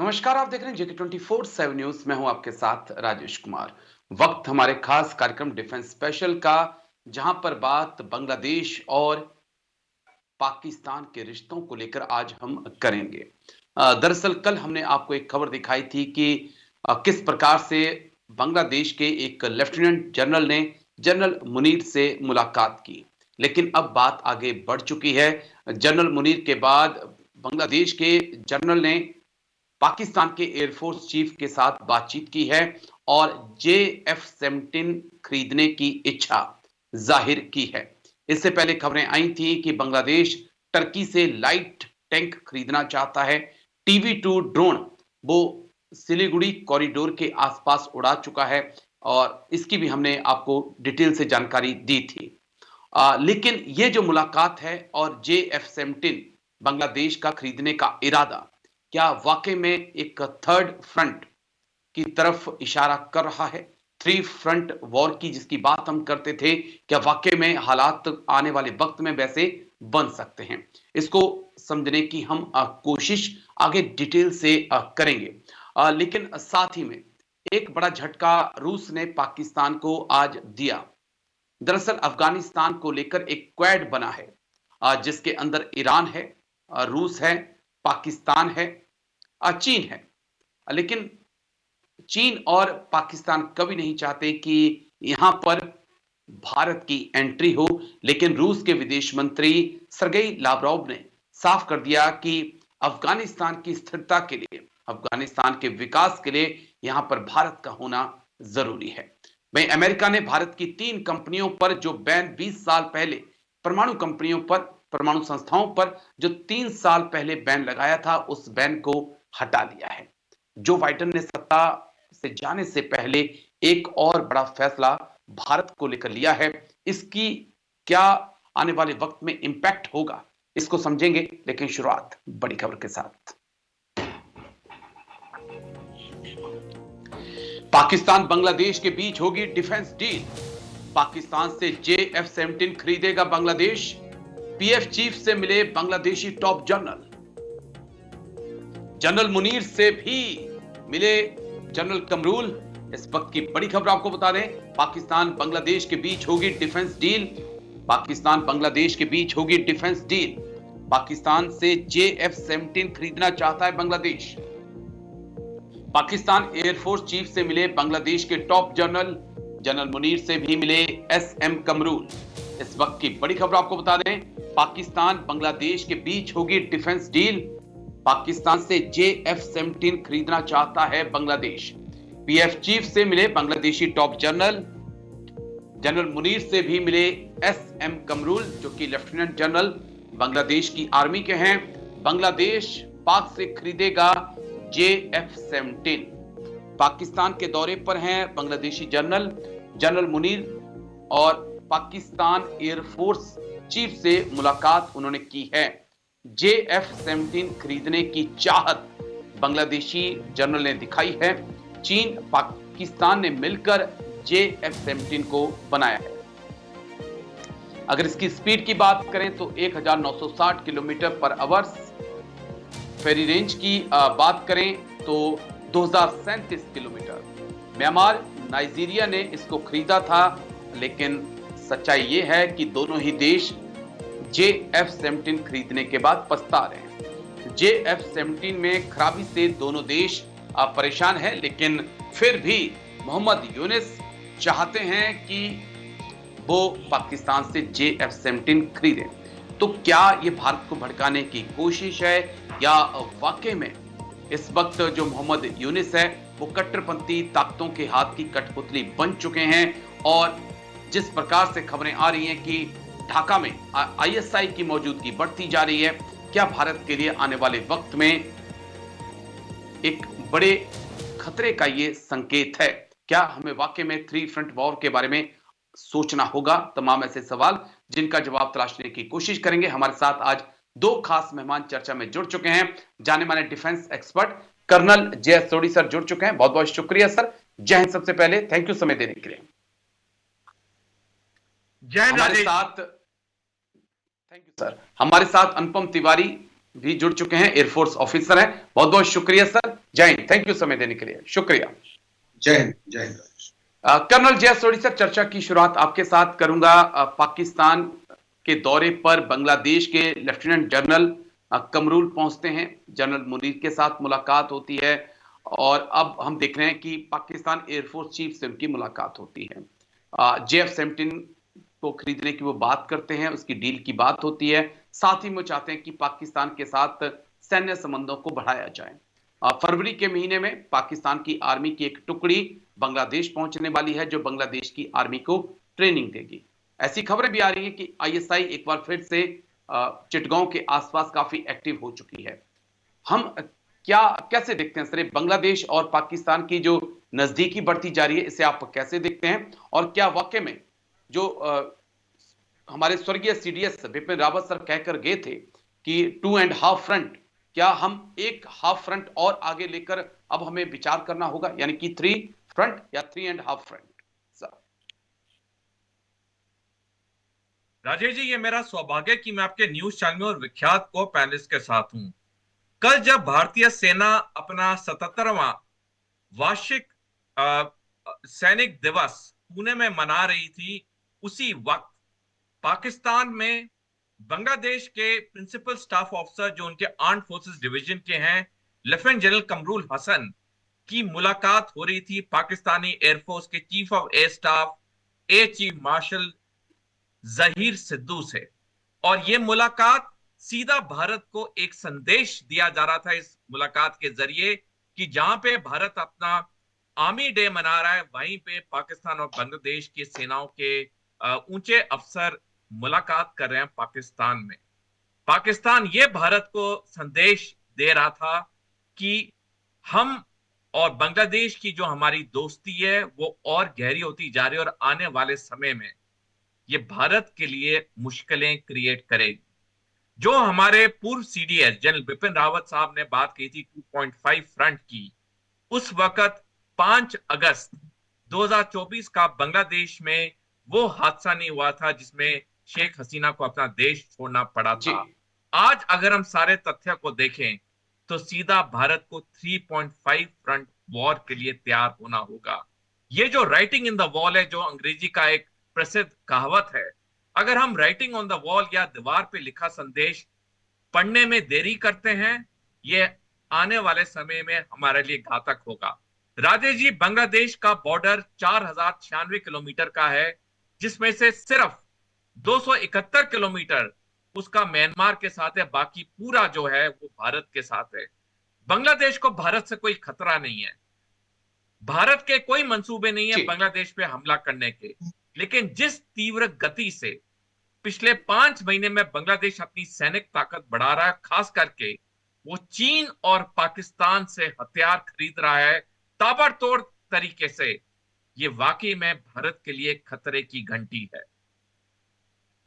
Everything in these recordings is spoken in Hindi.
नमस्कार, आप देख रहे हैं जेके 24/7 न्यूज। मैं हूं आपके साथ राजेश कुमार। वक्त हमारे खास कार्यक्रम डिफेंस स्पेशल का, जहां पर बात बांग्लादेश और पाकिस्तान के रिश्तों को लेकर आज हम करेंगे। दरअसल कल हमने आपको एक खबर दिखाई थी कि किस प्रकार से बांग्लादेश के एक लेफ्टिनेंट जनरल ने जनरल मुनीर से मुलाकात की। लेकिन अब बात आगे बढ़ चुकी है। जनरल मुनीर के बाद बांग्लादेश के जनरल ने पाकिस्तान के एयरफोर्स चीफ के साथ बातचीत की है और JF-17 खरीदने की इच्छा जाहिर की है। इससे पहले खबरें आई थी कि बांग्लादेश टर्की से लाइट टैंक खरीदना चाहता है। TB2 ड्रोन वो सिलीगुड़ी कॉरिडोर के आसपास उड़ा चुका है और इसकी भी हमने आपको डिटेल से जानकारी दी थी। लेकिन ये जो मुलाकात है और JF-17 बांग्लादेश का खरीदने का इरादा क्या वाकई में एक थर्ड फ्रंट की तरफ इशारा कर रहा है? थ्री फ्रंट वॉर की जिसकी बात हम करते थे, क्या वाकई में हालात आने वाले वक्त में वैसे बन सकते हैं? इसको समझने की हम कोशिश आगे डिटेल से करेंगे। लेकिन साथ ही में एक बड़ा झटका रूस ने पाकिस्तान को आज दिया। दरअसल अफगानिस्तान को लेकर एक क्वाड बना है, जिसके अंदर ईरान है, रूस है, पाकिस्तान है, चीन है। लेकिन चीन और पाकिस्तान कभी नहीं चाहते कि यहां पर भारत की एंट्री हो। लेकिन रूस के विदेश मंत्री सरगेई लावरोव ने साफ कर दिया कि अफगानिस्तान की स्थिरता के लिए, अफगानिस्तान के विकास के लिए यहां पर भारत का होना जरूरी है। वहीं अमेरिका ने भारत की 3 कंपनियों पर जो बैन 20 साल पहले, परमाणु कंपनियों पर, परमाणु संस्थाओं पर जो 3 साल पहले बैन लगाया था, उस बैन को हटा लिया है। जो बाइडेन ने सत्ता से जाने से पहले एक और बड़ा फैसला भारत को लेकर लिया है। इसकी क्या आने वाले वक्त में इंपैक्ट होगा, इसको समझेंगे। लेकिन शुरुआत बड़ी खबर के साथ। पाकिस्तान बांग्लादेश के बीच होगी डिफेंस डील। पाकिस्तान से JF-17 खरीदेगा बांग्लादेश। PF चीफ से मिले Bangladeshi top general. General Munir से भी मिले जनरल कमरूल। इस वक्त की बड़ी खबर आपको बता दें, पाकिस्तान बांग्लादेश के बीच होगी डिफेंस डील। पाकिस्तान बांग्लादेश के बीच होगी डिफेंस डील। पाकिस्तान से JF-17 खरीदना चाहता है बांग्लादेश। पाकिस्तान एयरफोर्स चीफ से मिले बांग्लादेश के टॉप जनरल। जनरल मुनीर से भी मिले SM कमरूल। इस वक्त की बड़ी खबर आपको बता दें, पाकिस्तान बांग्लादेश के बीच होगी डिफेंस डील। पाकिस्तान से JF-17 खरीदना चाहता है बांग्लादेश। PF चीफ से मिले Bangladeshi top general. General Munir से भी मिले SM कमरूल, जो कि लेफ्टिनेंट जनरल बांग्लादेश की आर्मी के हैं। बांग्लादेश पाक से खरीदेगा JF-17। पाकिस्तान के दौरे पर हैं बांग्लादेशी जनरल। जनरल मुनीर और पाकिस्तान एयरफोर्स चीफ से मुलाकात उन्होंने की है। JF-17 खरीदने की चाहत बांग्लादेशी जनरल ने दिखाई है। चीन पाकिस्तान ने मिलकर JF-17 को बनाया है। अगर इसकी स्पीड की बात करें तो 1960 किलोमीटर पर आवर्स। फेरी रेंज की बात करें तो 2037 किलोमीटर। म्यांमार, नाइजीरिया ने इसको खरीदा था, लेकिन सच्चाई यह है कि दोनों ही देश JF-17 खरीदने के बाद पछता रहे हैं। JF-17 में खराबी से दोनों देश परेशान हैं, लेकिन फिर भी मोहम्मद यूनिस चाहते हैं कि वो पाकिस्तान से JF-17 खरीदें। तो क्या ये भारत को भड़काने की कोशिश है, या वाकई में इस वक्त जो मोहम्मद यूनिस है वो कट्टरपंथी ताकतों के हाथ की कठपुतली बन चुके हैं? और जिस प्रकार से खबरें आ रही हैं कि ढाका में ISI की मौजूदगी बढ़ती जा रही है, क्या भारत के लिए आने वाले वक्त में एक बड़े खतरे का ये संकेत है? क्या हमें वाकई में थ्री फ्रंट वॉर के बारे में सोचना होगा? तमाम ऐसे सवाल जिनका जवाब तलाशने की कोशिश करेंगे। हमारे साथ आज 2 खास मेहमान चर्चा में जुड़ चुके हैं। जाने माने डिफेंस एक्सपर्ट कर्नल JS सोडी सर जुड़ चुके हैं। बहुत बहुत शुक्रिया सर। जय हिंद। सबसे पहले थैंक यू समय देने के लिए। जय हमारे साथ थैंक यू सर। हमारे साथ अनुपम तिवारी, भी जुड़ चुके हैं, एयरफोर्स ऑफिसर हैं। बहुत बहुत शुक्रिया सर, जय हिंद, थैंक यू समय देने के लिए, शुक्रिया। जय हिंद, जय हिंद। कर्नल जय सोढ़ी सर, चर्चा की शुरुआत आपके साथ करूंगा। पाकिस्तान के दौरे पर बांग्लादेश के लेफ्टिनेंट जनरल कमरूल पहुंचते हैं, जनरल मुनीर के साथ मुलाकात होती है और अब हम देख रहे हैं कि पाकिस्तान एयरफोर्स चीफ से उनकी मुलाकात होती है। JF-17 को खरीदने की वो बात करते हैं, उसकी डील की बात होती है। साथ ही वो चाहते हैं कि पाकिस्तान के साथ सैन्य संबंधों को बढ़ाया जाए। फरवरी के महीने में पाकिस्तान की आर्मी की एक टुकड़ी बांग्लादेश पहुंचने वाली है, जो बांग्लादेश की आर्मी को ट्रेनिंग देगी। ऐसी खबरें भी आ रही है कि ISI एक बार फिर से चिटगांव के आसपास काफी एक्टिव हो चुकी है। हम क्या कैसे देखते हैं सर, बांग्लादेश और पाकिस्तान की जो नजदीकी बढ़ती जा रही है, इसे आप कैसे देखते हैं? और क्या वाकई में जो हमारे स्वर्गीय CDS बिपिन रावत सर कहकर गए थे कि 2.5 फ्रंट, क्या हम एक हाफ फ्रंट और आगे लेकर अब हमें विचार करना होगा, यानी कि 3 फ्रंट या 3.5 फ्रंट? सर राजेश जी, ये मेरा सौभाग्य कि मैं आपके न्यूज चैनल में और विख्यात को पैनलिस्ट के साथ हूं। कल जब भारतीय सेना अपना 77वां वार्षिक सैनिक दिवस पुणे में मना रही थी, उसी वक्त पाकिस्तान में बांग्लादेश के प्रिंसिपल स्टाफ ऑफिसर जो उनके आर्म्ड फोर्सेस डिवीजन के हैं, लेफ्टिनेंट जनरल कमरूल हसन की मुलाकात हो रही थी पाकिस्तानी एयरफोर्स के chief of air staff air chief marshal Zaheer Sidhu से। और ये मुलाकात सीधा भारत को एक संदेश दिया जा रहा था इस मुलाकात के जरिए कि जहां पे भारत अपना आर्मी डे मना रहा है, वहीं पे पाकिस्तान और बांग्लादेश की सेनाओं के ऊंचे अफसर मुलाकात कर रहे हैं पाकिस्तान में। पाकिस्तान ये भारत को संदेश दे रहा था कि हम और बांग्लादेश की जो हमारी दोस्ती है वो और गहरी होती जा रही है और आने वाले समय में ये भारत के लिए मुश्किलें क्रिएट करेगी। जो हमारे पूर्व CDS जनरल बिपिन रावत साहब ने बात की थी 2.5 फ्रंट की, उस वक्त 5 अगस्त 2024 का बांग्लादेश में वो हादसा नहीं हुआ था जिसमें शेख हसीना को अपना देश छोड़ना पड़ा जी। था। आज अगर हम सारे तथ्य को देखें तो सीधा भारत को 3.5 फ्रंट वॉर के लिए तैयार होना होगा। ये जो राइटिंग इन द वॉल है, जो अंग्रेजी का एक प्रसिद्ध कहावत है, अगर हम राइटिंग ऑन द वॉल या दीवार पे लिखा संदेश पढ़ने में देरी करते हैं, ये आने वाले समय में हमारे लिए घातक होगा। राजेश जी, बांग्लादेश का बॉर्डर 4096 किलोमीटर का है, जिसमें से सिर्फ 271 किलोमीटर उसका म्यांमार के साथ है, बाकी पूरा जो है वो भारत के साथ है। बांग्लादेश को भारत से कोई खतरा नहीं है, भारत के कोई मंसूबे नहीं है जी। बांग्लादेश पे हमला करने के, लेकिन जिस तीव्र गति से पिछले 5 महीने में बांग्लादेश अपनी सैनिक ताकत बढ़ा रहा है, खास करके वो चीन और पाकिस्तान से हथियार खरीद रहा है ताबड़तोड़ तरीके से, ये वाकई में भारत के लिए खतरे की घंटी है।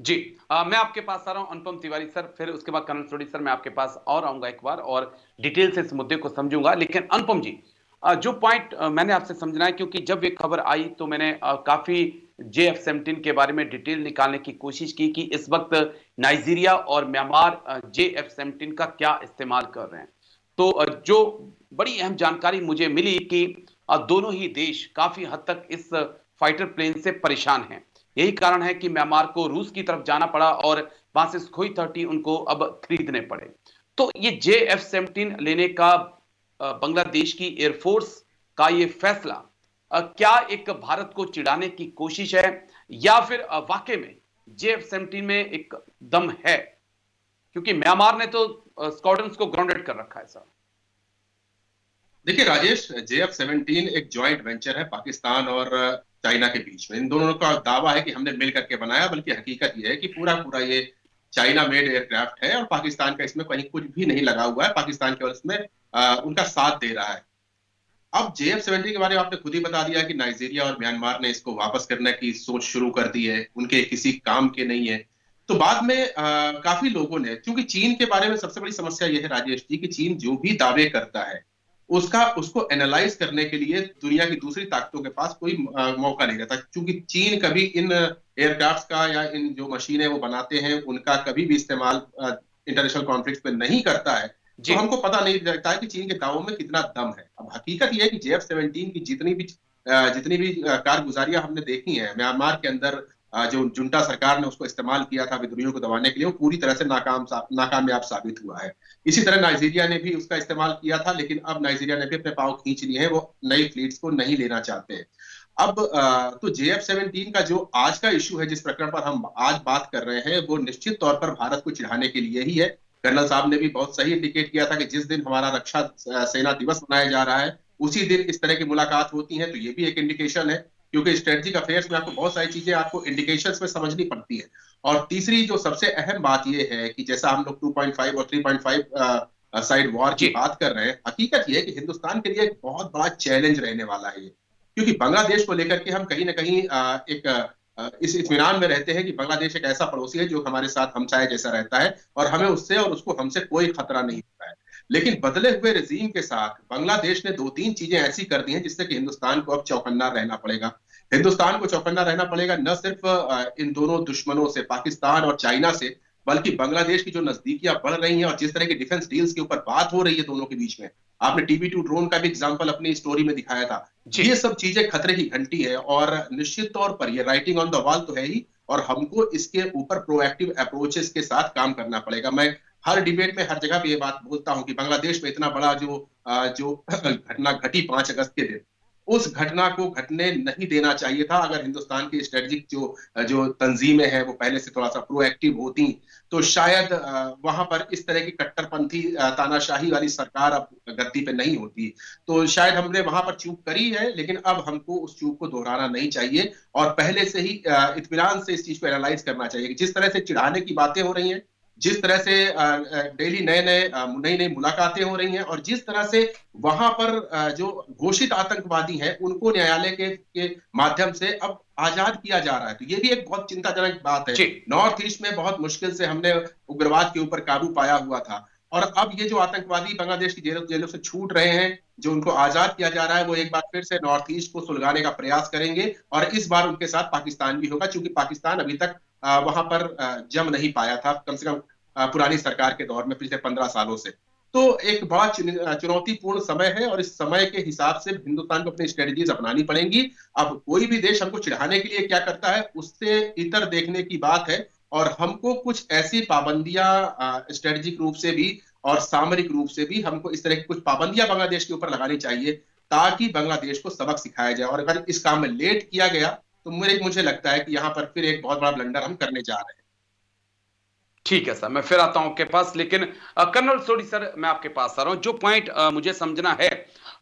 जी। मैं आपके पास आ रहा हूं अनुपम तिवारी सर, फिर उसके बाद कर्नल सोढ़ी सर, मैं आपके पास और आऊंगा एक बार और डिटेल से इस मुद्दे को समझूंगा। लेकिन अनुपम जी, जो पॉइंट मैंने आपसे समझना है, क्योंकि जब ये खबर आई तो मैंने काफी JF-17 के बारे में डिटेल निकालने की कोशिश की कि इस वक्त नाइजीरिया और म्यांमार JF-17 का क्या इस्तेमाल कर रहे हैं। तो जो बड़ी अहम जानकारी मुझे मिली कि दोनों ही देश काफी हद तक इस फाइटर प्लेन से परेशान हैं। यही कारण है कि म्यांमार को रूस की तरफ जाना पड़ा और वहां से सुखोई 30 उनको अब खरीदने पड़े। तो ये JF-17 लेने का बांग्लादेश की एयरफोर्स का ये फैसला क्या एक भारत को चिढ़ाने की कोशिश है, या फिर वाकई में JF-17 में एक दम है? क्योंकि म्यांमार ने तो स्क्वाड्रन्स को ग्राउंडेड कर रखा है सर। देखिए राजेश, JF-17 एक जॉइंट वेंचर है पाकिस्तान और चाइना के बीच में। इन दोनों का दावा है कि हमने मिल करके बनाया, बल्कि हकीकत यह है कि पूरा पूरा ये चाइना मेड एयरक्राफ्ट है और पाकिस्तान का इसमें कहीं कुछ भी नहीं लगा हुआ है। पाकिस्तान केवल इसमें उनका साथ दे रहा है। अब JF-17 के बारे में आपने खुद ही बता दिया कि नाइजीरिया और म्यांमार ने इसको वापस करने की सोच शुरू कर दी है, उनके किसी काम के नहीं है। तो बाद में काफी लोगों ने, क्योंकि चीन के बारे में सबसे बड़ी समस्या यह है राजेश जी कि चीन जो भी दावे करता है उसको एनालाइज करने के लिए दुनिया की दूसरी ताकतों के पास कोई मौका नहीं रहता, क्योंकि चीन कभी इन एयरक्राफ्ट का या इन जो मशीनें वो बनाते हैं उनका कभी भी इस्तेमाल इंटरनेशनल कॉन्फ्लिक्ट में नहीं करता है, तो हमको पता नहीं लगता है कि चीन के दावों में कितना दम है। अब हकीकत यह है कि JF-17 की जितनी भी कारगुजारियां हमने देखी हैं म्यांमार के अंदर, जो जुंटा सरकार ने उसको इस्तेमाल किया था विद्रोहियों को दबाने के लिए, वो पूरी तरह से नाकामयाब साबित हुआ है। इसी तरह नाइजीरिया ने भी उसका इस्तेमाल किया था, लेकिन अब नाइजीरिया ने भी अपने पांव खींच लिए हैं, वो नई फ्लीट्स को नहीं लेना चाहते हैं। अब तो JF-17 का जो आज का इशू है, जिस प्रकरण पर हम आज बात कर रहे हैं, वो निश्चित तौर पर भारत को चिढ़ाने के लिए ही है। कर्नल साहब ने भी बहुत सही इंडिकेट किया था कि जिस दिन हमारा रक्षा सेना दिवस मनाया जा रहा है, उसी दिन इस तरह की मुलाकात होती है, तो ये भी एक इंडिकेशन है, क्योंकि स्ट्रेटेजिक अफेयर्स में आपको बहुत सारी चीजें आपको इंडिकेशंस में समझनी पड़ती है। और तीसरी जो सबसे अहम बात यह है कि जैसा हम लोग 2.5 और 3.5 साइड वॉर की बात कर रहे हैं, हकीकत यह है कि हिंदुस्तान के लिए एक बहुत बड़ा चैलेंज रहने वाला है ये, क्योंकि बांग्लादेश को लेकर के हम कहीं ना कहीं इस इत्मीनान में रहते हैं कि बांग्लादेश एक ऐसा पड़ोसी है जो हमारे साथ हमसाये जैसा रहता है, और हमें उससे और उसको हमसे कोई खतरा नहीं होता है। लेकिन बदले हुए रेजीम के साथ बांग्लादेश ने 2-3 चीजें ऐसी कर दी हैं जिससे कि हिंदुस्तान को अब चौकन्ना रहना पड़ेगा। हिंदुस्तान को चौकन्ना रहना पड़ेगा न सिर्फ इन दोनों दुश्मनों से, पाकिस्तान और चाइना से, बल्कि बांग्लादेश की जो नजदीकियां बढ़ रही हैं और जिस तरह की डिफेंस डील्स के ऊपर बात हो रही है दोनों के बीच में, आपने TB2 ड्रोन का भी एग्जांपल अपनी स्टोरी में दिखाया था, ये सब चीजें खतरे की घंटी है, और निश्चित तौर पर ये राइटिंग ऑन द वॉल तो है ही, और हमको इसके ऊपर प्रोएक्टिव अप्रोचेस के साथ काम करना पड़ेगा। मैं हर डिबेट में हर जगह पे ये बात बोलता हूं कि बांग्लादेश में इतना बड़ा जो घटना घटी 5 अगस्त के दिन, उस घटना को घटने नहीं देना चाहिए था। अगर हिंदुस्तान की स्ट्रेटेजिक जो तंजीमें हैं वो पहले से थोड़ा सा प्रोएक्टिव होती, तो शायद वहां पर इस तरह की कट्टरपंथी तानाशाही वाली सरकार अब गद्दी पे नहीं होती। तो शायद हमने वहां पर चूक करी है, लेकिन अब हमको उस चूक को दोहराना नहीं चाहिए, और पहले से ही इत्मीनान से इस चीज को एनालाइज करना चाहिए कि जिस तरह से चिढ़ाने की बातें हो रही हैं, जिस तरह से डेली नई नई मुलाकातें हो रही हैं, और जिस तरह से वहां पर जो घोषित आतंकवादी हैं उनको न्यायालय के माध्यम से अब आजाद किया जा रहा है, तो ये भी एक बहुत चिंताजनक बात है। नॉर्थ ईस्ट में बहुत मुश्किल से हमने उग्रवाद के ऊपर काबू पाया हुआ था, और अब ये जो आतंकवादी बांग्लादेश की जेलों से छूट रहे हैं, जो उनको आजाद किया जा रहा है, वो एक बार फिर से नॉर्थ ईस्ट को सुलगाने का प्रयास करेंगे, और इस बार उनके साथ पाकिस्तान भी होगा, क्योंकि पाकिस्तान अभी तक वहां पर जम नहीं पाया था, कम से कम पुरानी सरकार के दौर में पिछले 15 सालों से। तो एक बड़ा चुनौतीपूर्ण समय है, और इस समय के हिसाब से हिंदुस्तान को अपनी स्ट्रेटजीज अपनानी पड़ेंगी। अब कोई भी देश हमको चिढ़ाने के लिए क्या करता है, उससे इतर देखने की बात है, और हमको कुछ ऐसी पाबंदियां स्ट्रेटेजिक रूप से भी और सामरिक रूप से भी हमको इस तरह की कुछ पाबंदियां बांग्लादेश के ऊपर लगानी चाहिए, ताकि बांग्लादेश को सबक सिखाया जाए। और अगर इस काम में लेट किया गया, तो मुझे लगता है कि यहां पर फिर एक बहुत बड़ा ब्लंडर हम करने जा रहे हैं। ठीक है सर, मैं फिर आता हूं आपके पास, लेकिन कर्नल सोडी सर, मैं आपके पास आ रहा हूं। जो पॉइंट मुझे समझना है,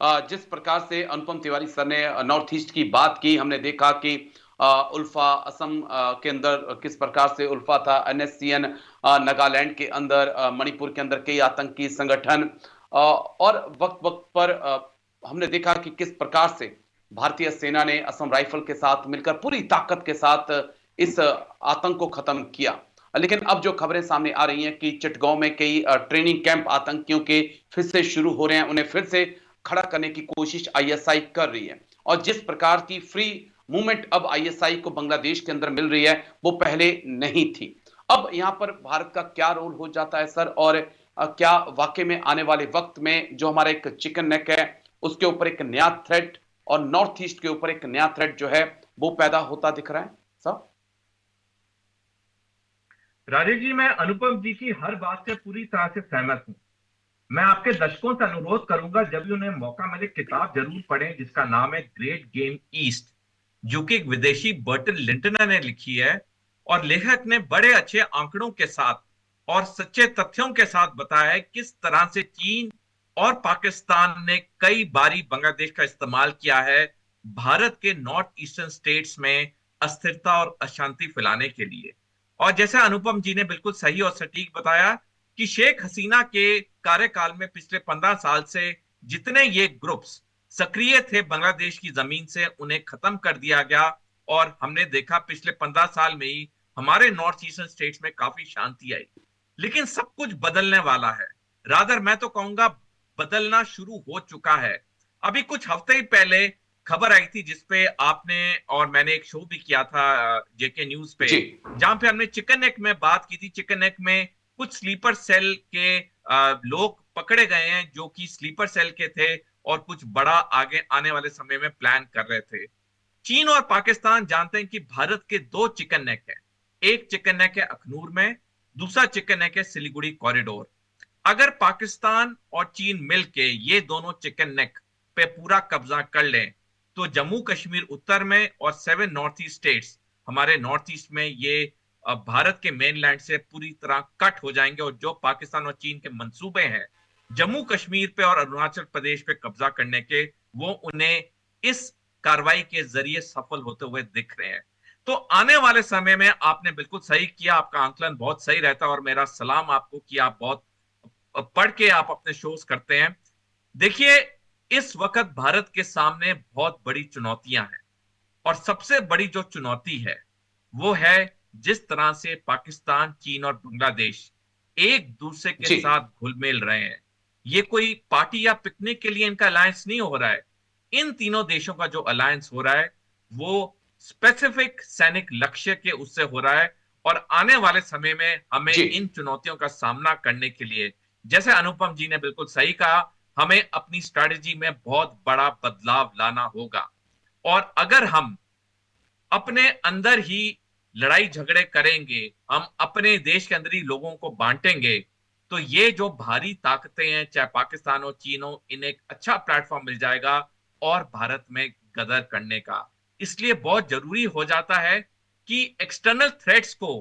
जिस प्रकार से अनुपम तिवारी सर ने नॉर्थ ईस्ट की बात की, हमने देखा कि उल्फा असम के अंदर किस प्रकार से उल्फा था, NSCN नागालैंड के अंदर, मणिपुर के अंदर कई आतंकी संगठन, और वक्त वक्त पर हमने देखा कि किस प्रकार से भारतीय सेना ने असम राइफल के साथ मिलकर पूरी ताकत के साथ इस आतंक को खत्म किया। लेकिन अब जो खबरें सामने आ रही हैं कि चिटगांव में कई ट्रेनिंग कैंप आतंकियों के फिर से शुरू हो रहे हैं, उन्हें फिर से खड़ा करने की कोशिश ISI कर रही है, और जिस प्रकार की फ्री मूवमेंट अब ISI को बांग्लादेश के अंदर मिल रही है, वो पहले नहीं थी। अब यहां पर भारत का क्या रोल हो जाता है सर, और क्या वाकई में आने वाले वक्त में जो हमारा एक चिकन नेक है, उसके ऊपर एक नया थ्रेट, और नॉर्थ ईस्ट के ऊपर एक नया थ्रेट जो है वो पैदा होता दिख रहा है सर? राजेश जी, मैं अनुपम जी की हर बात से पूरी तरह से सहमत हूं। मैं आपके दर्शकों से अनुरोध करूंगा, जब भी उन्हें मौका मिले, किताब जरूर पढ़ें जिसका नाम है ग्रेट गेम ईस्ट, जो कि एक विदेशी बर्टन लिंटनर ने लिखी है, और लेखक ने बड़े अच्छे आंकड़ों के साथ और सच्चे तथ्यों के साथ बताया है किस तरह से चीन और पाकिस्तान ने कई बारी बांग्लादेश का इस्तेमाल किया है भारत के नॉर्थ ईस्टर्न स्टेट्स में अस्थिरता और अशांति फैलाने के लिए। और जैसा अनुपम जी ने बिल्कुल सही और सटीक बताया कि शेख हसीना के कार्यकाल में पिछले 15 साल से जितने ये ग्रुप्स सक्रिय थे बांग्लादेश की जमीन से, उन्हें खत्म कर दिया गया, और हमने देखा पिछले 15 साल में ही हमारे नॉर्थ ईस्टर्न स्टेट्स में काफी शांति आई। लेकिन सब कुछ बदलने वाला है, रादर मैं तो कहूंगा बदलना शुरू हो चुका है। अभी कुछ हफ्ते ही पहले खबर आई थी जिसपे आपने और मैंने एक शो भी किया था JK न्यूज पे, जहां पे हमने चिकन नेक में बात की थी। चिकन नेक में कुछ स्लीपर सेल के लोग पकड़े गए हैं जो कि स्लीपर सेल के थे और कुछ बड़ा आगे आने वाले समय में प्लान कर रहे थे। चीन और पाकिस्तान जानते हैं कि भारत के दो चिकन नेक है। एक चिकन नेक है अखनूर में, दूसरा चिकन नेक है सिलीगुड़ी कॉरिडोर। अगर पाकिस्तान और चीन मिलके ये दोनों चिकन नेक पे पूरा कब्जा कर लें तो जम्मू कश्मीर उत्तर में और 7 नॉर्थ ईस्ट स्टेट्स हमारे नॉर्थ ईस्ट में ये भारत के मेनलैंड से पूरी तरह कट हो जाएंगे। और जो पाकिस्तान और चीन के मंसूबे हैं जम्मू कश्मीर पे और अरुणाचल प्रदेश पे कब्जा करने के, वो उन्हें इस कार्रवाई के जरिए सफल होते हुए दिख रहे हैं। तो आने वाले समय में आपने बिल्कुल सही किया, आपका आंकलन बहुत सही रहता है और मेरा सलाम आपको कि आप बहुत पढ़ के आप अपने शोज करते हैं। देखिए, इस वक्त भारत के सामने बहुत बड़ी चुनौतियां हैं और सबसे बड़ी जो चुनौती है वो है जिस तरह से पाकिस्तान, चीन और बांग्लादेश एक दूसरे के जी साथ घुल मिल रहे हैं। ये कोई पार्टी या पिकनिक के लिए इनका अलायंस नहीं हो रहा है। इन तीनों देशों का जो अलायंस हो रहा है वो स्पेसिफिक सैनिक लक्ष्य के उससे हो रहा है। और आने वाले समय में हमें जी इन चुनौतियों का सामना करने के लिए, जैसे अनुपम जी ने बिल्कुल सही कहा, हमें अपनी स्ट्रैटेजी में बहुत बड़ा बदलाव लाना होगा। और अगर हम अपने अंदर ही लड़ाई झगड़े करेंगे, हम अपने देश के अंदर ही लोगों को बांटेंगे, तो ये जो भारी ताकतें हैं चाहे पाकिस्तान हो, चीन हो, इन्हें एक अच्छा प्लेटफॉर्म मिल जाएगा और भारत में गदर करने का। इसलिए बहुत जरूरी हो जाता है कि एक्सटर्नल थ्रेट्स को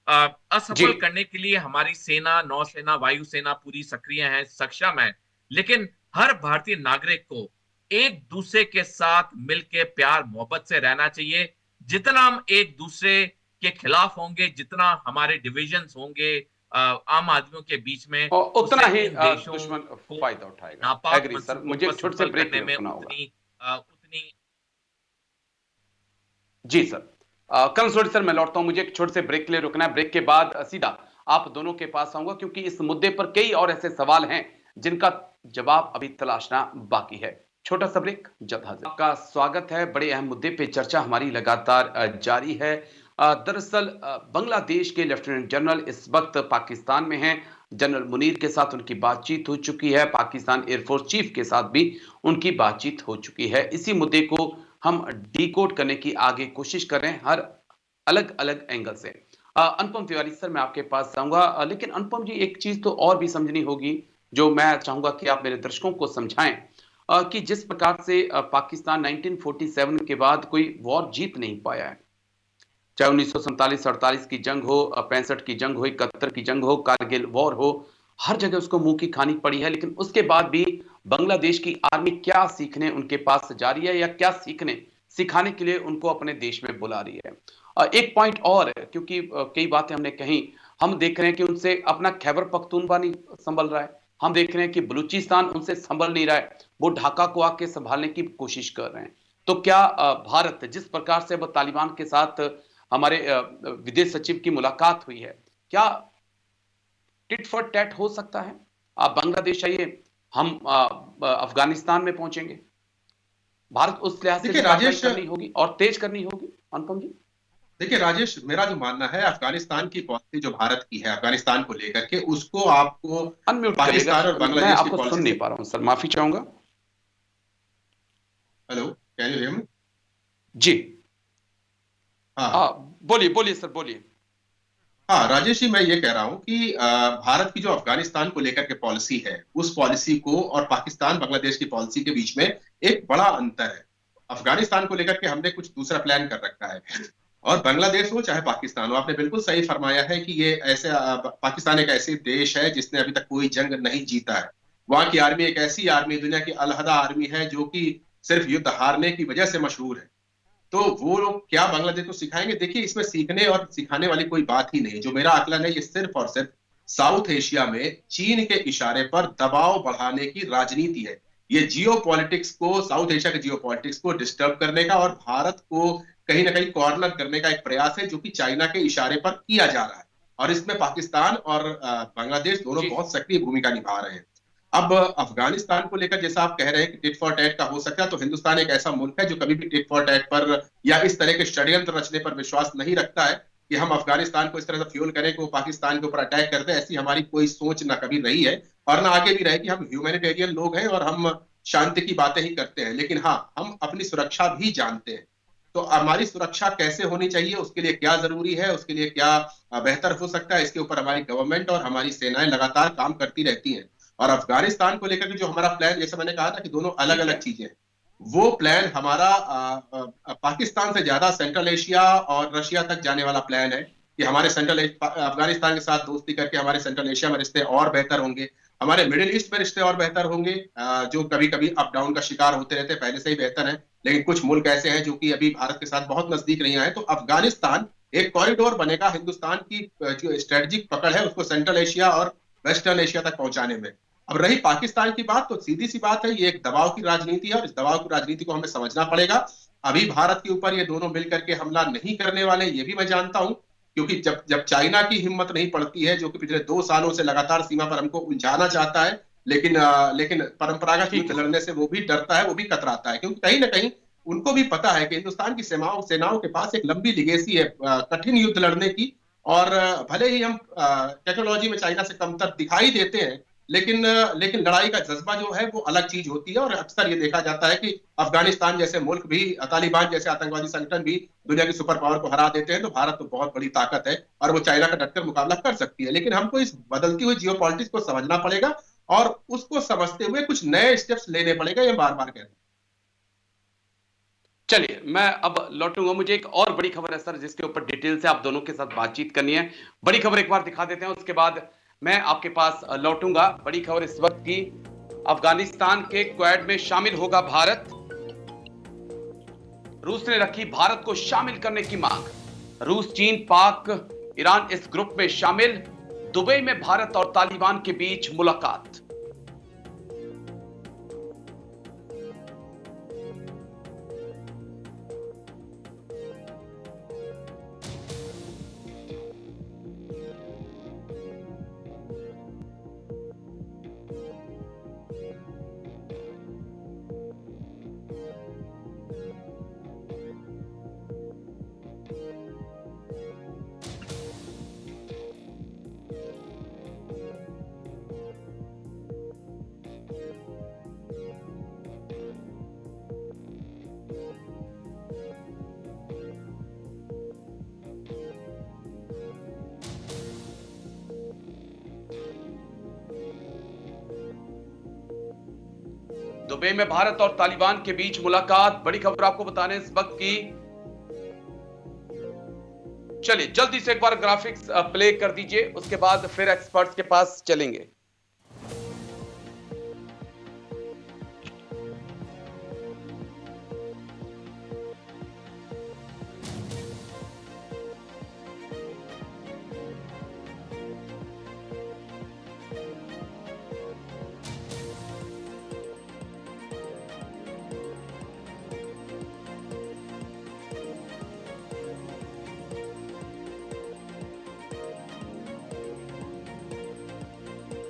जी असफल करने के लिए हमारी सेना, नौसेना, वायुसेना पूरी सक्रिय है, सक्षम है। लेकिन हर भारतीय नागरिक को एक दूसरे के साथ मिलकर प्यार मोहब्बत से रहना चाहिए। जितना हम एक दूसरे के खिलाफ होंगे, जितना हमारे डिविजन्स होंगे आम आदमियों के बीच में, और उतना उससे ही इन देशों दुश्मन को फायदा उठाएगा। नापाक एग्री सर, मंसूबों मुझे को एक छोटे से सफल ब्रेक के करने लिए में रुकना होगा। उतनी जी सर। कल सॉरी सर, मैं लौटता हूं, मुझे एक छोटे से ब्रेक के लिए रुकना है। ब्रेक के बाद सीधा आप दोनों के पास आऊंगा क्योंकि इस मुद्दे पर कई और ऐसे सवाल हैं जिनका जवाब अभी तलाशना बाकी है। छोटा सा ब्रेक, जल्द हाजिर। आपका स्वागत है। बड़े अहम मुद्दे पे चर्चा हमारी लगातार जारी है। दरअसल बांग्लादेश के लेफ्टिनेंट जनरल इस वक्त पाकिस्तान में हैं। जनरल मुनीर के साथ उनकी बातचीत हो चुकी है। पाकिस्तान एयरफोर्स चीफ के साथ भी उनकी बातचीत हो चुकी है। इसी मुद्दे को हम डिकोड करने की आगे कोशिश कर रहे हैं हर अलग अलग एंगल से। अनुपम तिवारी सर, मैं आपके पास आऊंगा, लेकिन अनुपम जी एक चीज तो और भी समझनी होगी जो मैं चाहूंगा कि आप मेरे दर्शकों को समझाएं, कि जिस प्रकार से पाकिस्तान 1947 के बाद कोई वॉर जीत नहीं पाया है, चाहे 1947-48 की जंग हो, 65 की जंग हो, 71 की जंग हो, कारगिल वॉर हो, हर जगह उसको मुंह की खानी पड़ी है। लेकिन उसके बाद भी बांग्लादेश की आर्मी क्या सीखने उनके पास जा रही है या क्या सीखने सिखाने के लिए उनको अपने देश में बुला रही है। एक पॉइंट और है, क्योंकि कई बातें हमने कही, हम देख रहे हैं कि उनसे अपना खैबर पख्तूनख्वा नहीं संभल रहा है। हम देख रहे हैं कि बलूचिस्तान उनसे संभल नहीं रहा है, वो ढाका को आके संभालने की कोशिश कर रहे हैं। तो क्या भारत जिस प्रकार से वो तालिबान के साथ हमारे विदेश सचिव की मुलाकात हुई है, क्या टिट फॉर टैट हो सकता है? आप बांग्लादेश आइए, हम अफगानिस्तान में पहुंचेंगे। भारत उस लिहाज से देखिए भी कार्रवाई राजेश करनी होगी और तेज करनी होगी। अनुपम जी, देखिए राजेश, मेरा जो मानना है, अफगानिस्तान की पॉलिसी जो भारत की है अफगानिस्तान को लेकर के, उसको आपको अनम्यूट करिएगा, पाकिस्तान और मैं बांग्लादेश की आपको सुन पॉलिसी नहीं से। पा रहा हूं सर, माफी चाहूंगा। Hello, can you hear me? जी, हाँ बोलिए बोलिए सर, बोलिए। हाँ राजेश जी, मैं ये कह रहा हूँ कि भारत की जो अफगानिस्तान को लेकर के पॉलिसी है, उस पॉलिसी को और पाकिस्तान बांग्लादेश की पॉलिसी के बीच में एक बड़ा अंतर है। अफगानिस्तान को लेकर के हमने कुछ दूसरा प्लान कर रखा है, और बांग्लादेश हो चाहे पाकिस्तान हो, आपने बिल्कुल सही फरमाया है कि ये ऐसे पाकिस्तान एक ऐसे देश है जिसने अभी तक कोई जंग नहीं जीता है। वहां की आर्मी एक ऐसी आर्मी, दुनिया की अलहदा आर्मी है जो कि सिर्फ युद्ध हारने की वजह से मशहूर है। तो वो लोग क्या बांग्लादेश को सिखाएंगे? देखिए, इसमें सीखने और सिखाने वाली कोई बात ही नहीं। जो मेरा आकलन है, ये सिर्फ और सिर्फ साउथ एशिया में चीन के इशारे पर दबाव बढ़ाने की राजनीति है। ये जियो पॉलिटिक्स को, साउथ एशिया के जियो पॉलिटिक्स को डिस्टर्ब करने का और भारत को कहीं ना कहीं कॉर्नर करने का एक प्रयास है, जो कि चाइना के इशारे पर किया जा रहा है। और इसमें पाकिस्तान और बांग्लादेश दोनों जी बहुत सक्रिय भूमिका निभा रहे हैं। अब अफगानिस्तान को लेकर जैसा आप कह रहे हैं कि टिट फॉर टैट का हो सकता है, तो हिंदुस्तान एक ऐसा मुल्क है जो कभी भी टिट फॉर टैट पर या इस तरह के षड्यंत्र रचने पर विश्वास नहीं रखता है। कि हम अफगानिस्तान को इस तरह से फ्यूल करें कि वो पाकिस्तान के ऊपर अटैक कर दे, ऐसी हमारी कोई सोच ना कभी रही है और ना आगे भी रहेगी। हम ह्यूमैनिटेरियन लोग हैं और हम शांति की बातें ही करते हैं, लेकिन हाँ, हम अपनी सुरक्षा भी जानते हैं। तो हमारी सुरक्षा कैसे होनी चाहिए, उसके लिए क्या जरूरी है, उसके लिए क्या बेहतर हो सकता है, इसके ऊपर हमारी गवर्नमेंट और हमारी सेनाएं लगातार काम करती रहती हैं। और अफगानिस्तान को लेकर के जो हमारा प्लान, जैसे मैंने कहा था कि दोनों अलग ठीक अलग है। चीजें हैं, वो प्लान हमारा पाकिस्तान से ज्यादा सेंट्रल एशिया और रशिया तक जाने वाला प्लान है कि हमारे अफगानिस्तान के साथ दोस्ती करके हमारे सेंट्रल एशिया में रिश्ते और बेहतर होंगे, हमारे मिडिल ईस्ट में रिश्ते और बेहतर होंगे, जो कभी कभी अप डाउन का शिकार होते रहते हैं, पहले से ही बेहतर है। लेकिन कुछ मुल्क ऐसे हैं जो कि अभी भारत के साथ बहुत नजदीक नहीं आए, तो अफगानिस्तान एक कॉरिडोर बनेगा हिंदुस्तान की जो स्ट्रेटेजिक पकड़ है उसको सेंट्रल एशिया और वेस्टर्न एशिया तक पहुंचाने में। अब रही पाकिस्तान की बात, तो सीधी सी बात है, ये एक दबाव की राजनीति है और इस दबाव की राजनीति को हमें समझना पड़ेगा। अभी भारत के ऊपर ये दोनों मिलकर के हमला नहीं करने वाले, ये भी मैं जानता हूं, क्योंकि जब जब चाइना की हिम्मत नहीं पड़ती है, जो कि पिछले 2 सालों से लगातार सीमा पर हमको उलझाना चाहता है, लेकिन परंपरागत ठीक युद्ध है लड़ने से वो भी डरता है, वो भी कतराता है, क्योंकि कहीं ना कहीं उनको भी पता है कि हिंदुस्तान की सेनाओं सेनाओं के पास एक लंबी लिगेसी है कठिन युद्ध लड़ने की। और भले ही हम टेक्नोलॉजी में चाइना से कमतर दिखाई देते हैं, लेकिन लड़ाई का जज्बा जो है वो अलग चीज होती है। और अक्सर ये देखा जाता है कि अफगानिस्तान जैसे मुल्क भी, तालिबान जैसे आतंकवादी संगठन भी दुनिया की सुपर पावर को हरा देते हैं, तो भारत तो बहुत बड़ी ताकत है और वो चाइना का डटकर मुकाबला कर सकती है। लेकिन हमको इस बदलती हुई जियो पॉलिटिक्स को समझना पड़ेगा और उसको समझते हुए कुछ नए स्टेप्स लेने पड़ेगा, ये बार बार कह रहे हैं। चलिए, मैं अब लौटूंगा। मुझे एक और बड़ी खबर है सर, जिसके ऊपर डिटेल से आप दोनों के साथ बातचीत करनी है। बड़ी खबर एक बार दिखा देते हैं, उसके बाद मैं आपके पास लौटूंगा। बड़ी खबर इस वक्त की, अफगानिस्तान के क्वाड में शामिल होगा भारत। रूस ने रखी भारत को शामिल करने की मांग। रूस, चीन, पाक, ईरान इस ग्रुप में शामिल। दुबई में भारत और तालिबान के बीच मुलाकात। दुबई में भारत और तालिबान के बीच मुलाकात। बड़ी खबर आपको बताने इस वक्त की। चलिए जल्दी से एक बार ग्राफिक्स प्ले कर दीजिए, उसके बाद फिर एक्सपर्ट्स के पास चलेंगे।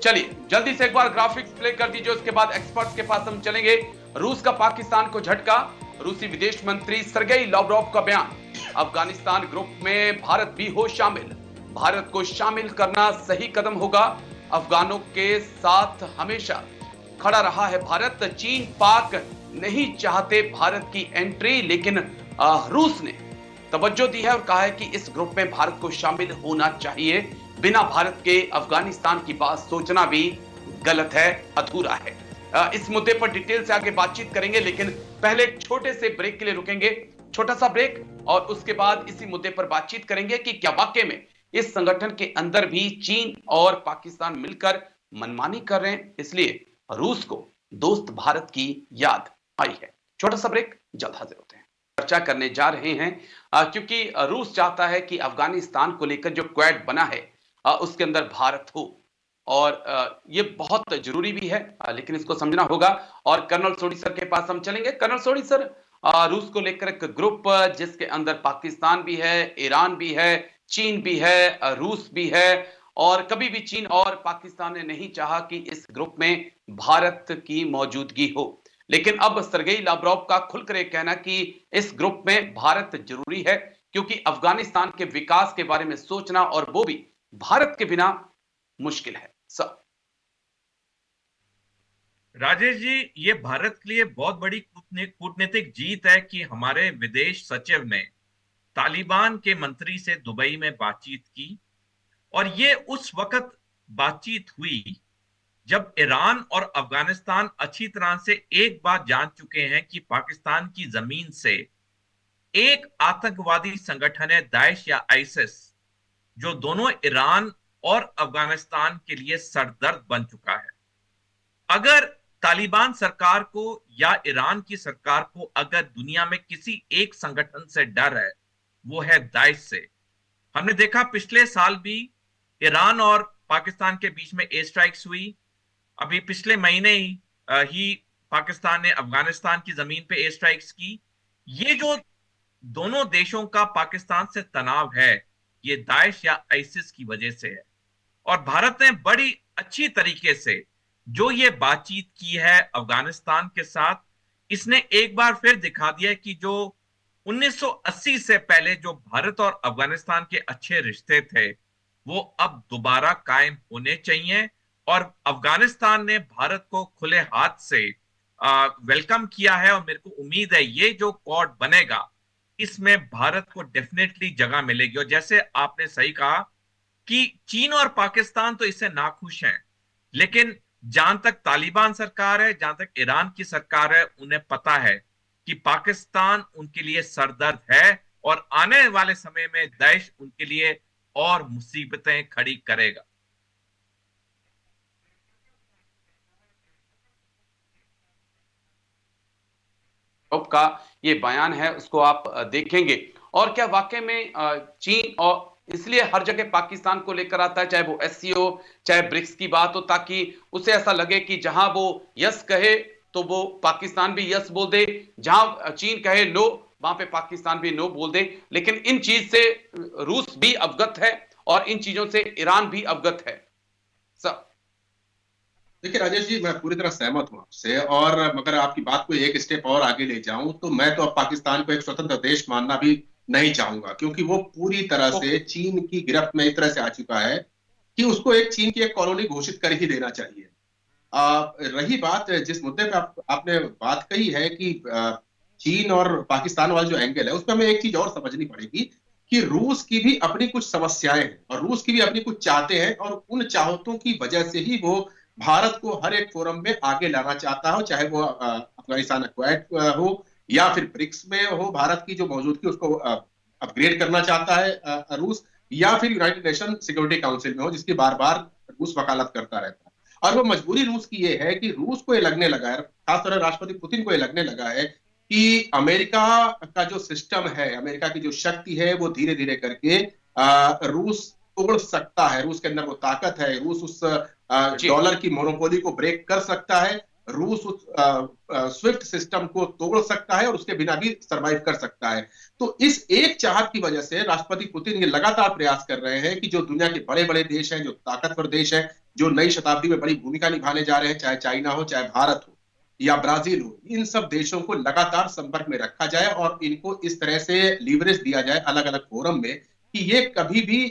चलिए जल्दी से एक बार ग्राफिक्स प्ले कर दीजिए, उसके बाद एक्सपर्ट्स के पास हम चलेंगे। रूस का पाकिस्तान को झटका। रूसी विदेश मंत्री सरगेई लावरोव का बयान, अफगानिस्तान ग्रुप में भारत भी हो शामिल। भारत को शामिल करना सही कदम होगा। अफगानों के साथ हमेशा खड़ा रहा है भारत। चीन, पाक नहीं चाहते भारत की एंट्री, लेकिन रूस ने तवज्जो दी है और कहा है कि इस ग्रुप में भारत को शामिल होना चाहिए। बिना भारत के अफगानिस्तान की बात सोचना भी गलत है, अधूरा है। इस मुद्दे पर डिटेल से आगे बातचीत करेंगे, लेकिन पहले एक छोटे से ब्रेक के लिए रुकेंगे। छोटा सा ब्रेक, और उसके बाद इसी मुद्दे पर बातचीत करेंगे कि क्या वाकई में इस संगठन के अंदर भी चीन और पाकिस्तान मिलकर मनमानी कर रहे हैं, इसलिए रूस को दोस्त भारत की याद आई है। छोटा सा ब्रेक, जल्द हाजिर होते हैं। चर्चा करने जा रहे हैं क्योंकि रूस चाहता है कि अफगानिस्तान को लेकर जो क्वाड बना है उसके अंदर भारत हो, और ये बहुत जरूरी भी है, लेकिन इसको समझना होगा। और कर्नल सोडी सर के पास हम चलेंगे। कर्नल सोडी सर, रूस को लेकर एक ग्रुप जिसके अंदर पाकिस्तान भी है, ईरान भी है, चीन भी है, रूस भी है, और कभी भी चीन और पाकिस्तान ने नहीं चाहा कि इस ग्रुप में भारत की मौजूदगी हो। लेकिन अब सरगेई लावरोव का खुलकर कहना कि इस ग्रुप में भारत जरूरी है, क्योंकि अफगानिस्तान के विकास के बारे में सोचना और वो भी भारत के बिना मुश्किल है। राजेश जी, ये भारत के लिए बहुत बड़ी कूटनीतिक जीत है कि हमारे विदेश सचिव ने तालिबान के मंत्री से दुबई में बातचीत की, और ये उस वक्त बातचीत हुई जब ईरान और अफगानिस्तान अच्छी तरह से एक बात जान चुके हैं कि पाकिस्तान की जमीन से एक आतंकवादी संगठन है दाइश या आईसिस, जो दोनों ईरान और अफगानिस्तान के लिए सरदर्द बन चुका है। अगर तालिबान सरकार को या ईरान की सरकार को अगर दुनिया में किसी एक संगठन से डर है, वो है दाइश से। हमने देखा पिछले साल भी ईरान और पाकिस्तान के बीच में एयर स्ट्राइक्स हुई। अभी पिछले महीने ही पाकिस्तान ने अफगानिस्तान की जमीन पे एयर स्ट्राइक्स की। ये जो दोनों देशों का पाकिस्तान से तनाव है, ये दाइश या आईसिस की वजह से है। और भारत ने बड़ी अच्छी तरीके से जो ये बातचीत की है अफगानिस्तान के साथ, इसने एक बार फिर दिखा दिया कि जो 1980 से पहले जो भारत और अफगानिस्तान के अच्छे रिश्ते थे, वो अब दोबारा कायम होने चाहिए। और अफगानिस्तान ने भारत को खुले हाथ से वेलकम किया है, और मेरे को उम्मीद है ये जो क्वाड बनेगा, इसमें भारत को डेफिनेटली जगह मिलेगी। और जैसे आपने सही कहा कि चीन और पाकिस्तान तो इससे नाखुश हैं, लेकिन जहां तक तालिबान सरकार है, जहां तक ईरान की सरकार है, उन्हें पता है कि पाकिस्तान उनके लिए सरदर्द है, और आने वाले समय में दाइश उनके लिए और मुसीबतें खड़ी करेगा। का ये बयान है, उसको आप देखेंगे। और क्या वाकई में चीन और इसलिए हर जगह पाकिस्तान को लेकर आता है, चाहे वो एससीओ चाहे ब्रिक्स की बात हो, ताकि उसे ऐसा लगे कि जहां वो यस कहे तो वो पाकिस्तान भी यस बोल दे, जहां चीन कहे नो वहां पे पाकिस्तान भी नो बोल दे। लेकिन इन चीज से रूस भी अवगत है और इन चीजों से ईरान भी अवगत है। देखिए राजेश जी, मैं पूरी तरह सहमत हूं आपसे, और मगर आपकी बात को एक स्टेप और आगे ले जाऊं तो मैं तो अब पाकिस्तान को एक स्वतंत्र देश मानना भी नहीं चाहूंगा, क्योंकि वो पूरी तरह से चीन की गिरफ्त में इस तरह से आ चुका है कि उसको एक चीन की एक कॉलोनी घोषित कर ही देना चाहिए। रही बात जिस मुद्दे पे आपने बात कही है कि चीन और पाकिस्तान वाला जो एंगल है, उसमें हमें एक चीज और समझनी पड़ेगी कि रूस की भी अपनी कुछ समस्याएं हैं और रूस की भी अपनी कुछ चाहते हैं, और उन चाहतों की वजह से ही वो भारत को हर एक फोरम में आगे लाना चाहता हो, चाहे वो अफगानिस्तान क्वाड हो या फिर ब्रिक्स में हो, भारत की जो मौजूदगी उसको अपग्रेड करना चाहता है रूस, या फिर यूनाइटेड नेशन सिक्योरिटी काउंसिल में हो, जिसकी बार बार रूस वकालत करता रहता है। और वो मजबूरी रूस की ये है कि रूस को ये लगने लगा है, खासतौर पर राष्ट्रपति पुतिन को ये लगने लगा है कि अमेरिका का जो सिस्टम है, अमेरिका की जो शक्ति है, वो धीरे धीरे करके रूस तोड़ सकता है। रूस के अंदर वो ताकत है, रूस उस डॉलर की मोनोपोली को ब्रेक कर सकता है, रूस उस स्विफ्ट सिस्टम को तोड़ सकता है और उसके बिना भी सरवाइव कर सकता है। तो इस एक चाहत की वजह से राष्ट्रपति पुतिन ये लगातार प्रयास कर रहे हैं कि जो दुनिया के बड़े बड़े देश हैं, जो ताकतवर देश हैं, जो नई शताब्दी में बड़ी भूमिका निभाने जा रहे हैं, चाहे चाइना हो, चाहे भारत हो या ब्राजील हो, इन सब देशों को लगातार संपर्क में रखा जाए और इनको इस तरह से लीवरेज दिया जाए अलग अलग फोरम में कि ये कभी भी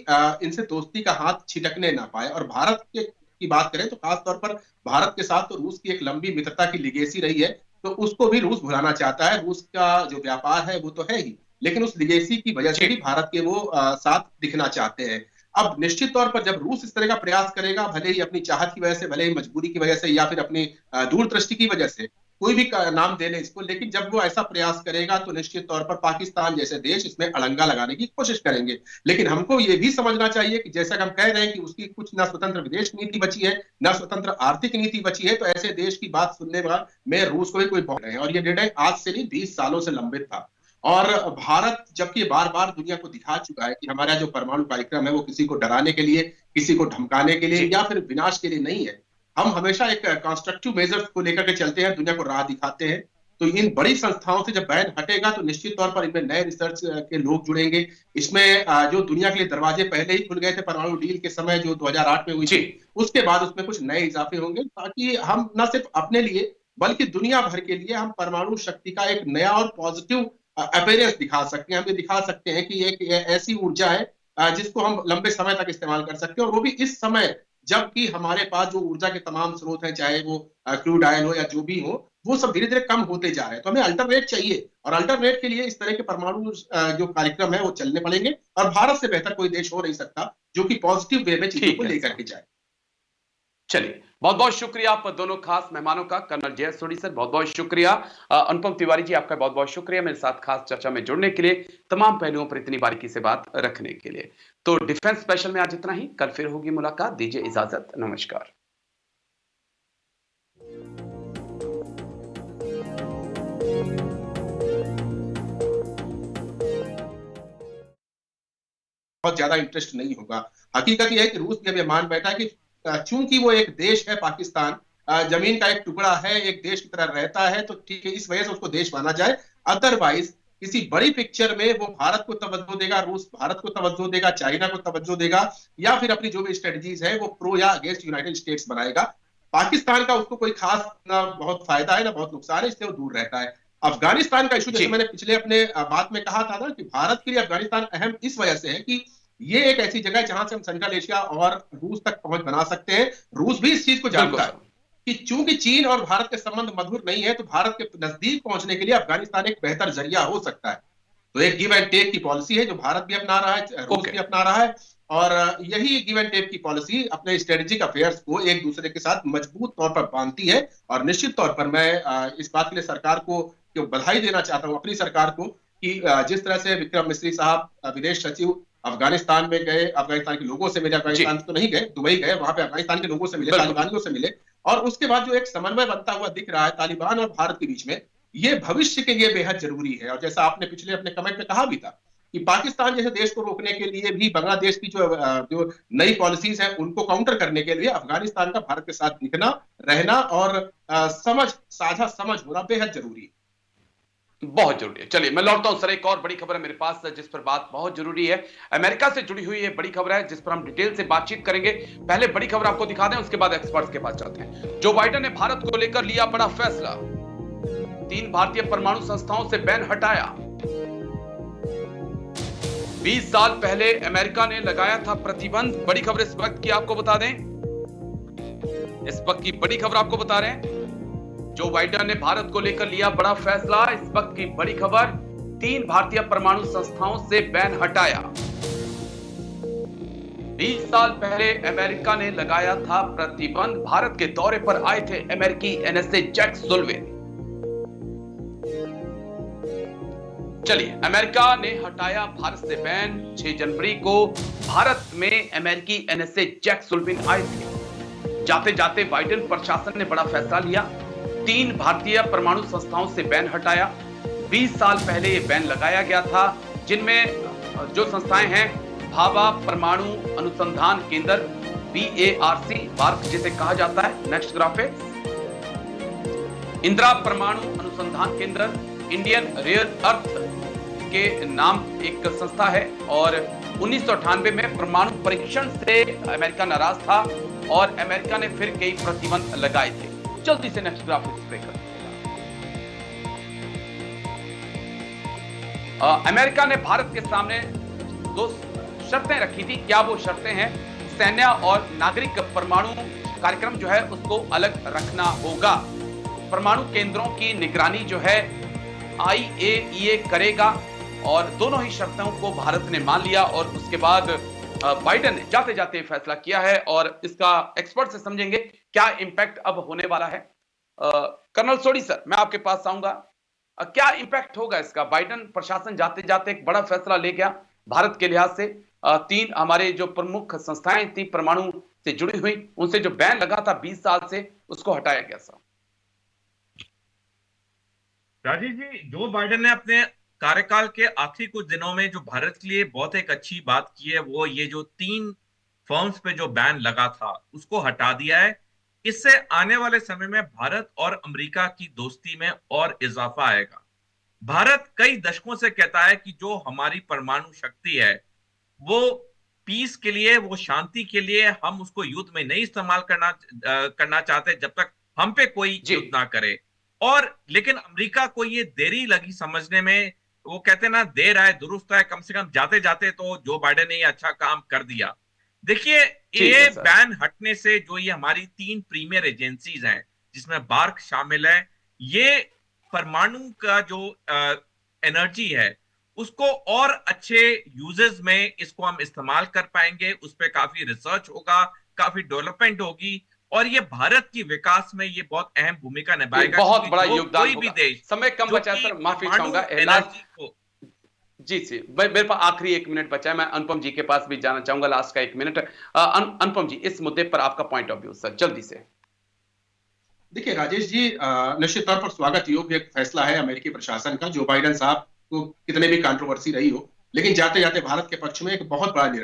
इनसे दोस्ती का हाथ छिटकने ना पाए। और भारत की बात करें तो खासतौर पर भारत के साथ तो रूस की एक लंबी मित्रता की लिगेसी रही है, तो उसको भी रूस भुलाना चाहता है। रूस का जो व्यापार है वो तो है ही, लेकिन उस लिगेसी की वजह से भी भारत के वो साथ दिखना चाहते हैं। अब निश्चित तौर पर जब रूस इस तरह का प्रयास करेगा, भले ही अपनी चाहत की वजह से, भले ही मजबूरी की वजह से, या फिर अपनी दूरदृष्टि की वजह से, कोई भी नाम दे ले इसको, लेकिन जब वो ऐसा प्रयास करेगा तो निश्चित तौर पर पाकिस्तान जैसे देश इसमें अड़ंगा लगाने की कोशिश करेंगे। लेकिन हमको ये भी समझना चाहिए कि जैसा कि हम कह रहे हैं कि उसकी कुछ ना स्वतंत्र विदेश नीति बची है, ना स्वतंत्र आर्थिक नीति बची है, तो ऐसे देश की बात सुनने में रूस को भी कोई बहुत है। और ये निर्णय आज से नहीं 20 सालों से लंबित था। और भारत जबकि बार बार दुनिया को दिखा चुका है कि हमारा जो परमाणु कार्यक्रम है वो किसी को डराने के लिए, किसी को धमकाने के लिए या फिर विनाश के लिए नहीं है। हम हमेशा एक कंस्ट्रक्टिव मेजर्स को लेकर के चलते हैं, दुनिया को राह दिखाते हैं। तो इन बड़ी संस्थाओं से जब बैन हटेगा तो निश्चित तौर पर इनमें नए रिसर्च के लोग जुड़ेंगे। इसमें जो दुनिया के लिए दरवाजे पहले ही खुल गए थे परमाणु डील के समय जो 2008 में हुई थी, उसके बाद उसमें कुछ नए इजाफे होंगे, ताकि हम न सिर्फ अपने लिए बल्कि दुनिया भर के लिए हम परमाणु शक्ति का एक नया और पॉजिटिव अपीयरेंस दिखा सकते हैं, हम ये दिखा सकते हैं कि एक ऐसी ऊर्जा है जिसको हम लंबे समय तक इस्तेमाल कर सकते हैं, और वो भी इस समय जबकि हमारे पास जो ऊर्जा के तमाम स्रोत हैं, चाहे वो क्रूड ऑयल हो या जो भी हो, वो सब धीरे धीरे कम होते जा रहे हैं। तो हमें अल्टरनेट चाहिए, और अल्टरनेट के लिए इस तरह के परमाणु जो कार्यक्रम है वो चलने पड़ेंगे, और भारत से बेहतर कोई देश हो नहीं सकता जो कि पॉजिटिव वे में चीजों को ठीक है लेकर सर। के जाए। चलिए, बहुत बहुत शुक्रिया आप दोनों खास मेहमानों का। कर्नल जय सोढी सर, बहुत बहुत शुक्रिया। अनुपम तिवारी जी, आपका बहुत बहुत शुक्रिया मेरे साथ खास चर्चा में जुड़ने के लिए, तमाम पहलुओं पर इतनी बारीकी से बात रखने के लिए। तो डिफेंस स्पेशल में आज इतना ही, कल फिर होगी मुलाकात। दीजिए इजाजत, नमस्कार। बहुत ज्यादा इंटरेस्ट नहीं होगा। हकीकत यह है कि रूस भी अब ये मान बैठा है कि चूंकि वो एक देश है, पाकिस्तान जमीन का एक टुकड़ा है, एक देश की तरह रहता है, तो ठीक है, इस वजह से उसको देश माना जाए। अदरवाइज किसी बड़ी पिक्चर में वो भारत को तवज्जो देगा, रूस भारत को तवज्जो देगा, चाइना को तवज्जो देगा, या फिर अपनी जो भी स्ट्रेटजीज है वो प्रो या अगेंस्ट यूनाइटेड स्टेट्स बनाएगा। पाकिस्तान का उसको कोई खास ना बहुत फायदा है ना बहुत नुकसान है, इसलिए वो दूर रहता है। अफगानिस्तान का इशू, जैसे जी, मैंने पिछले अपने बात में कहा था ना, कि भारत के लिए अफगानिस्तान अहम इस वजह से है कि ये एक ऐसी जगह है जहां से हम सेंट्रल एशिया और रूस तक पहुंच बना सकते हैं। रूस भी इस चीज को बिल्कुल जानता है सर। कि चूंकि चीन और भारत के संबंध मधुर नहीं है, तो भारत के नजदीक पहुंचने के लिए अफगानिस्तान एक बेहतर जरिया हो सकता है। तो एक गिव एंड टेक की पॉलिसी है जो भारत भी अपना रहा है, रूस ओके। भी अपना रहा है, और यही गिव एंड टेक की पॉलिसी अपने स्ट्रेटेजिक अफेयर्स को एक दूसरे के साथ मजबूत तौर पर बांधती है। और निश्चित तौर पर मैं इस बात के लिए सरकार को बधाई देना चाहता हूं, अपनी सरकार को, कि जिस तरह से विक्रम मिश्री साहब विदेश सचिव अफगानिस्तान में गए, अफगानिस्तान के लोगों से मिले, जी, अफगानिस्तान तो नहीं गए, दुबई गए, वहां पे अफगानिस्तान के लोगों से मिले, बिल्कुल। तालिबानियों से मिले, और उसके बाद जो एक समन्वय बनता हुआ दिख रहा है तालिबान और भारत के बीच में, ये भविष्य के लिए बेहद जरूरी है। और जैसा आपने पिछले अपने कमेंट में कहा भी था कि पाकिस्तान जैसे देश को रोकने के लिए भी बांग्लादेश की जो नई पॉलिसीज है उनको काउंटर करने के लिए अफगानिस्तान का भारत के साथ दिखना, रहना और समझ, साझा समझ होना बेहद जरूरी है। बहुत जरूरी है। चलिए मैं लौटता हूं सर, एक और बड़ी खबर है मेरे पास जिस पर बात बहुत जरूरी है। अमेरिका से जुड़ी हुई ये बड़ी खबर है जिस पर हम डिटेल से बातचीत करेंगे। पहले बड़ी खबर आपको दिखा दें, उसके बाद एक्सपर्ट्स के पास चलते हैं। जो बाइडेन ने भारत को लेकर लिया बड़ा फैसला, 3 भारतीय परमाणु संस्थाओं से बैन हटाया। 20 साल पहले अमेरिका ने लगाया था प्रतिबंध। बड़ी खबर इस वक्त की आपको बता दें, इस वक्त की बड़ी खबर आपको बता रहे हैं, जो बाइडेन ने भारत को लेकर लिया बड़ा फैसला। इस वक्त की बड़ी खबर, 3 भारतीय परमाणु संस्थाओं से बैन हटाया। 20 साल पहले अमेरिका ने लगाया था प्रतिबंध। भारत के दौरे पर आए थे अमेरिकी एनएसए जैक सुल्लिवान। चलिए, अमेरिका ने हटाया भारत से बैन। 6 जनवरी को भारत में अमेरिकी एनएसए जैक सुल्लिवान आए थे। जाते जाते बाइडेन प्रशासन ने बड़ा फैसला लिया, 3 भारतीय परमाणु संस्थाओं से बैन हटाया। 20 साल पहले यह बैन लगाया गया था, जिनमें जो संस्थाएं हैं, भाभा परमाणु अनुसंधान केंद्र, BARC, बार्क जिसे कहा जाता है, नेक्स्ट ग्राफिक्स, इंदिरा परमाणु अनुसंधान केंद्र, इंडियन रेयर अर्थ के नाम एक संस्था है, और 1998 में परमाणु परीक्षण से अमेरिका नाराज था और अमेरिका ने फिर कई प्रतिबंध लगाए थे। जल्दी से नेक्स्ट ग्राफिक्स पे कर अमेरिका ने भारत के सामने 2 शर्तें रखी थी। क्या वो शर्तें हैं? सैन्य और नागरिक परमाणु कार्यक्रम जो है उसको अलग रखना होगा। परमाणु केंद्रों की निगरानी जो है IAEA करेगा, और दोनों ही शर्तों को भारत ने मान लिया। और उसके बाद बाइडेन ने जाते जाते फैसला किया है, और इसका एक्सपर्ट से समझेंगे क्या इंपैक्ट अब होने वाला है। कर्नल सोढी सर, मैं आपके पास आऊंगा। क्या इंपैक्ट होगा इसका? बाइडेन प्रशासन जाते जाते एक बड़ा फैसला ले गया भारत के लिहाज से। 3 हमारे जो प्रमुख संस्थाएं थी परमाणु से जुड़ी हुई, उनसे जो बैन लगा था 20 साल से, उसको हटाया गया सर। राजीव जी, जो बाइडेन ने अपने कार्यकाल के आखिरी कुछ दिनों में जो भारत के लिए बहुत एक अच्छी बात की है, वो ये जो 3 फर्म्स पे जो बैन लगा था उसको हटा दिया है। इससे आने वाले समय में भारत और अमेरिका की दोस्ती में और इजाफा आएगा। भारत कई दशकों से कहता है कि जो हमारी परमाणु शक्ति है वो पीस के लिए, वो शांति के लिए, हम उसको युद्ध में नहीं इस्तेमाल करना चाहते जब तक हम पे कोई जी, युद्ध ना करे। और लेकिन अमेरिका को ये देरी लगी समझने में वो कहते हैं ना, देर आए दुरुस्त है, कम से कम जाते जाते तो जो बाइडेन ने ये अच्छा काम कर दिया। देखिए, ठीक ये है सर। बैन हटने से जो ये हमारी 3 प्रीमियर एजेंसीज हैं, जिसमें बार्क शामिल है, ये परमाणु का जो एनर्जी है उसको और अच्छे यूजेस में इसको हम इस्तेमाल कर पाएंगे, उस पर काफी रिसर्च होगा, काफी डेवलपमेंट होगी, और ये भारत की विकास में ये बहुत अहम भूमिका ये निभाएगा, बहुत क्योंकि बड़ा जो योगदान कोई भी होगा। देश समय कम जो बचा है कि सर, माफी परमाणु चाहूंगा। लास्ट, एनर्जी को, जी जी, मेरे पास आखिरी 1 मिनट बचा है, मैं अनुपम जी के पास भी जाना चाहूंगा, लास्ट का 1 मिनट। अनुपम जी, इस मुद्दे पर आपका पॉइंट ऑफ व्यू सर, जल्दी से। देखिए राजेश जी, निश्चित तौर पर स्वागत योग्य एक फैसला है अमेरिकी प्रशासन का। जो बाइडेन साहब को कितने भी कंट्रोवर्सी रही हो, लेकिन जाते जाते भारत के पक्ष में एक बहुत बड़ा निर्णय